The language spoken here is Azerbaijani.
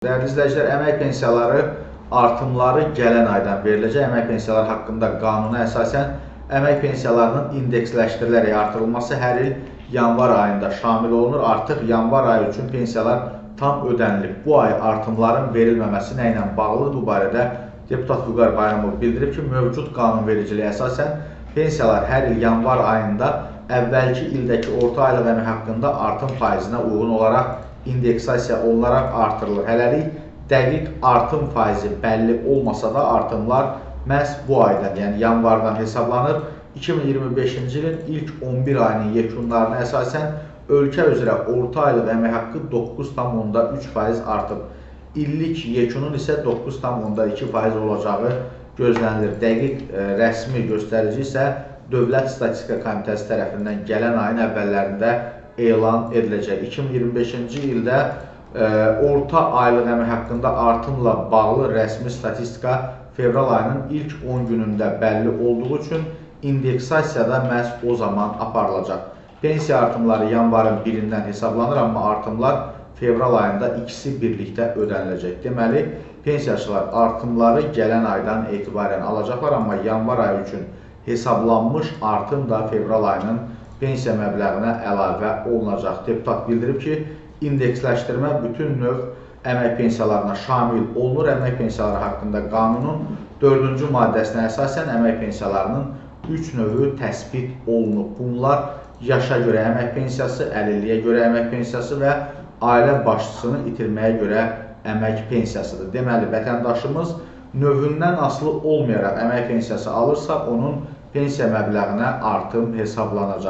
Değerli izləyicilər, əmək pensiyaları artımları gələn aydan veriləcək. Əmək pensiyaları haqqında qanuna əsasən əmək pensiyalarının indeksləşdirilərək artırılması hər il yanvar ayında şamil olunur. Artıq yanvar ayı üçün pensiyalar tam ödənilib. Bu ay artımların verilməməsi nə ilə bağlıdır? Bu barədə deputat Vüqar Bayramov bildirib ki, mövcud qanunvericiliyə əsasən pensiyalar hər il yanvar ayında əvvəlki ildəki orta aylıq əmək haqqında artım faizinə uyğun olaraq indeksasiya olunaraq artırılır. Hələlik dəqiq artım faizi bəlli olmasa da artımlar məhz bu aydan, yəni yanvardan hesablanır. 2025-ci ilin ilk 11 ayının yekunlarına əsasən ölkə üzrə orta aylıq əmək haqqı 9,3% artıb. İllik yekunun isə 9,2% olacağı gözlənilir. Dəqiq rəsmi göstərici isə Dövlət Statistika Komitəsi tərəfindən gələn ayın əvvəllərində elan ediləcək. 2025-ci ildə orta aylıq əmək haqqında artımla bağlı rəsmi statistika fevral ayının ilk 10 günündə bəlli olduğu üçün indeksasiya da məhz o zaman aparılacaq. Pensiya artımları yanvarın 1-dən hesablanır, amma artımlar fevral ayında ikisi birlikdə ödəniləcək. Deməli, pensiyaçılar artımları gələn aydan etibarən alacaqlar, amma yanvar ayı üçün hesablanmış artım da fevral ayının pensiya məbləğinə əlavə olunacaq. Deputat bildirib ki, indeksləşdirmə bütün növ əmək pensiyalarına şamil olunur. Əmək pensiyaları haqqında qanunun 4-cü maddəsinə əsasən əmək pensiyalarının 3 növü təsbit olunub. Bunlar yaşa görə əmək pensiyası, əlilliyə görə əmək pensiyası və ailə başçısını itirməyə görə əmək pensiyasıdır. Deməli, vətəndaşımız növündən asılı olmayaraq əmək pensiyası alırsa, onun pensiya məbləğinə artım hesablanacaq.